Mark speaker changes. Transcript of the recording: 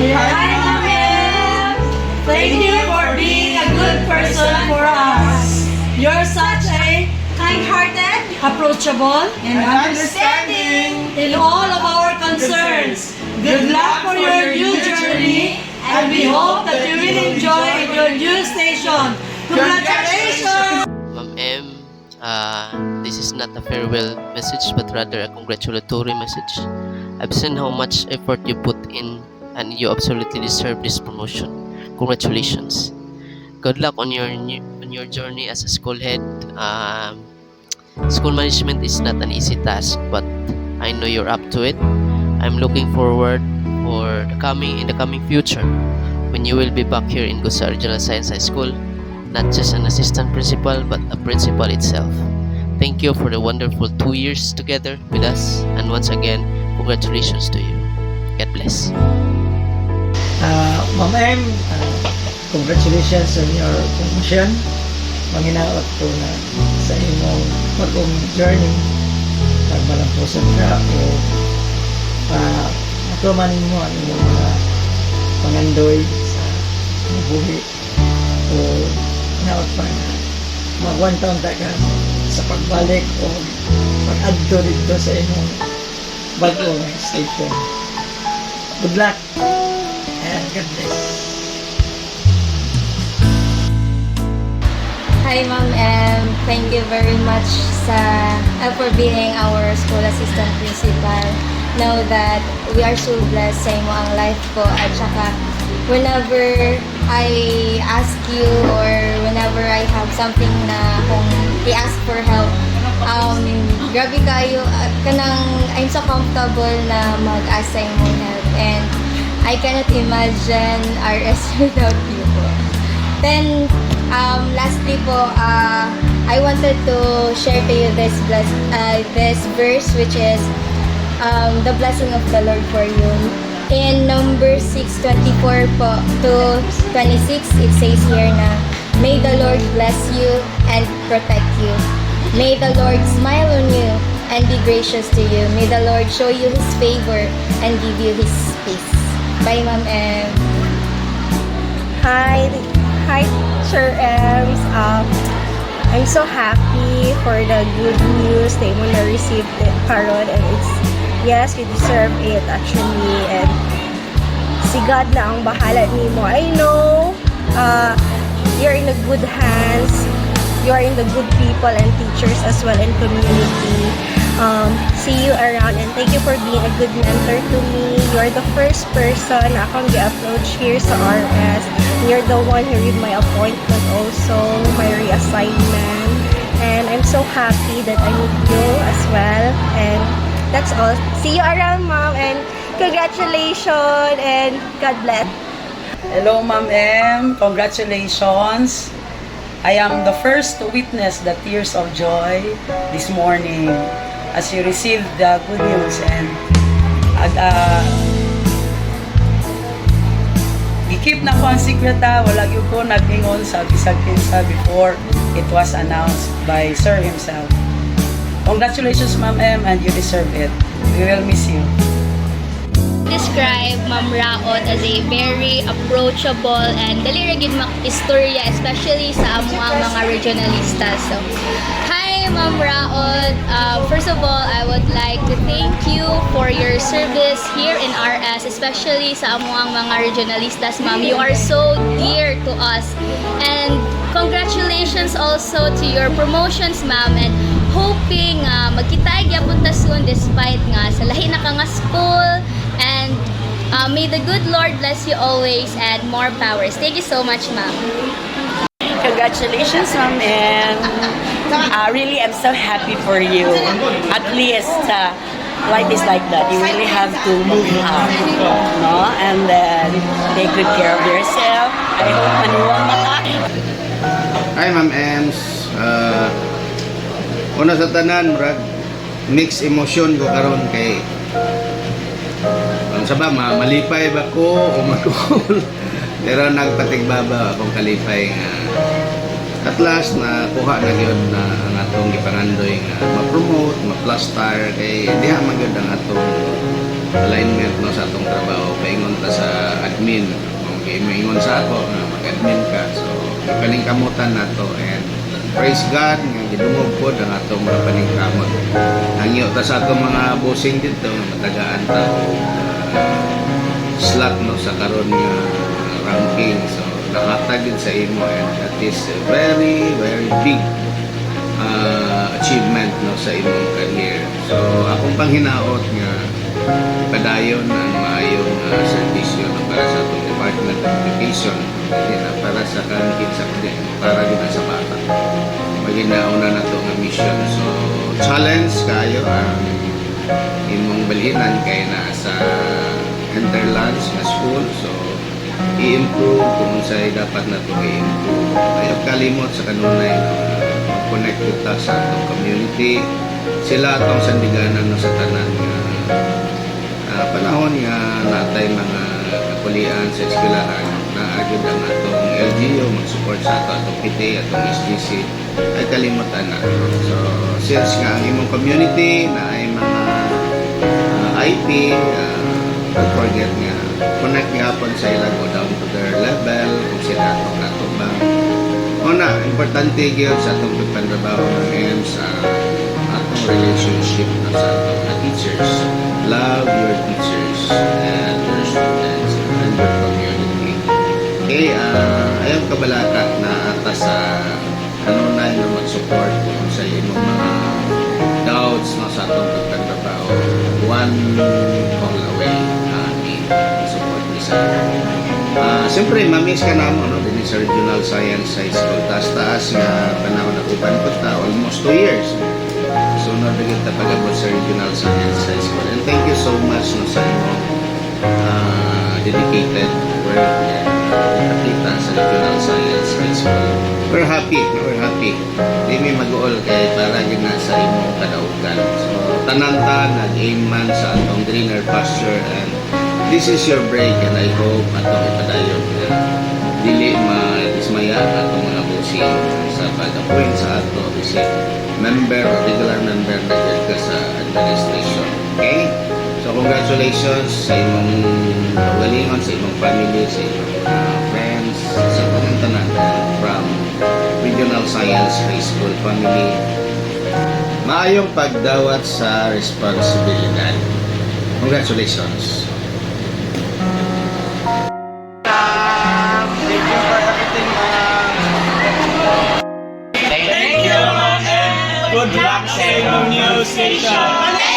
Speaker 1: Hi, Ma'am! Thank you for being a good person for us. You're such a kind-hearted, approachable, and understanding in all of our concerns. Good luck for your new journey, and we hope that you will enjoy your new station. Congratulations!
Speaker 2: Ma'am M, this is not a farewell message but rather a congratulatory message. I've seen how much effort you put in and you absolutely deserve this promotion. Congratulations. Good luck on your journey as a school head. School management is not an easy task, but I know you're up to it. I'm looking forward for the coming future when you will be back here in Gusa Regional Science High School, not just an assistant principal but a principal itself. Thank you for the wonderful 2 years together with us, and once again, congratulations to you. God bless.
Speaker 3: Ma'am M, congratulations on your promotion. Manginaot ko na sa imong bagong journey. Nagmalampusan ka o matumanin mo ang imong mga pangandoy sa buhi o naot pa na mag-1 taon ta ka sa pagbalik o pag-adto dito sa imong bagong station. Good luck and God bless.
Speaker 4: Hi Ma'am M, thank you very much for being our school assistant principal. Know that we are so blessed sa imo ang life ko, at saka whenever I ask you or whenever I have something na kung i-ask for help, grabe kayo, I'm so comfortable na mag-ask sa imong help, and I cannot imagine RS without you po. Then, lastly po, I wanted to share to you this verse, which is the blessing of the Lord for you. In number 6:24 po to 26, it says here na, may the Lord bless you and protect you. May the Lord smile on you and be gracious to you. May the Lord show you His favor and give you His peace. Bye, Ma'am M.
Speaker 5: Hi, Sir Ems. I'm so happy for the good news that mo na received it karon, and it's yes, you deserve it actually, and si God na ang bahala nimo. I know you're in the good hands. You are in the good people and teachers as well in community. See you around, and thank you for being a good mentor to me. You're the first person na akong gi-approach here sa RS. You're the one who read my appointment also, my reassignment. And I'm so happy that I meet you as well. And that's all. See you around, Mom, and congratulations and God bless.
Speaker 6: Hello, Ma'am M. Congratulations. I am the first to witness the tears of joy this morning as you received the good news, and gikeep na ko ang secret wala gyud ko nag-ingon sa bisag kinsa before it was announced by Sir himself. Congratulations, Ma'am M, and you deserve it. We will miss you.
Speaker 7: Describe Ma'am Raot as a very approachable and dali ra gid istorya, especially sa amo ang mga regionalistas. So, hi Ma'am Raot. First of all, I would like to thank you for your service here in RS, especially sa amo ang mga regionalistas, Ma'am. You are so dear to us. And congratulations also to your promotions, Ma'am, and hoping magkita gyapon ta soon despite nga sa lahi na ka nga school. And may the good Lord bless you always and more powers. Thank you so much, Ma'am.
Speaker 8: Congratulations, Ma'am M. Really, I'm so happy for you. At least, life is like that. You really have to move up, no? And then take good care of yourself. I hope manuwang maka.
Speaker 9: Hi, Ma'am Ems. Una sa tanan, murag mixed emotion ko karon kay sa ba, malipay ba ko o magkukul. Pero nagpatigbaba akong kalipay nga at last na kuha na yun na ang atong ipangandoy nga ma-promote, ma-plaster kay diha man yun ang atong alignment no sa atong trabaho. Paingon ta sa admin, kung maingon sa ako nga mag-admin ka, so paningkamutan na to, and praise God nga gidungog po ang atong mga paningkamot. Hangyo ta sa atong mga bossing dito nga matagaan ta slot no sa karon nga ranking, so nakatagid sa imo, and that is a very big achievement no sa imong career. So akong panghinaot nga padayon ang maayong serbisyo no, para sa atong Department of Education, para sa kankin sa para din sa bata. Maginauna na to nga mission. So challenge kayo ang imong balhinan kay na sa hinterlands na school, so i-improve kung sa'y dapat na ito i-improve. Ayaw kalimot sa kanunay na mag-connect kita sa atong community, sila atong sandiganan no, sa tanan panahon nga natay mga kapulian sa eskwelahan na agad ang atong LGU mag-support sa atong PT, atong SGC ay kalimutan na. So since nga ang imong community na ay mga IT, don't forget nga connect gapon sa ila, go down to their level kung sila atong natubang. Una, importante gyud sa atong pagpantrabaho ng EMS atong relationship na sa atong teachers. Love your teachers and your students and your community. Okay, ayaw kabalaka na atas sa kanunay na mag-support kung sa imong mga doubts na sa atong pagpantrabaho. One call away support ni sa siyempre mamiss ka na mo no, din sa Regional Science High School, taas nga panahon na upan ko ta almost 2 years. So nabigyan ta pag-abot sa Regional Science High School, and thank you so much no, sa imong dedicated work na kita sa Regional Science High School. We're happy. Di may mag-uol kay para yun na sa imong kadaugan. So tananta nag-aim man sa atong greener pasture and this is your break and I hope atong ipadayon na dili ma-dismaya atong mga busing sa pag-appoint sa ato isip member or regular member na dyan ka sa administration. Okay? So congratulations sa imong kaugalingon, sa imong family, sa imong friends, sa tanan from Regional Science High School family. Maayong pagdawat sa responsibilidad. Congratulations.
Speaker 10: Thank you, and good luck sa inyong new station.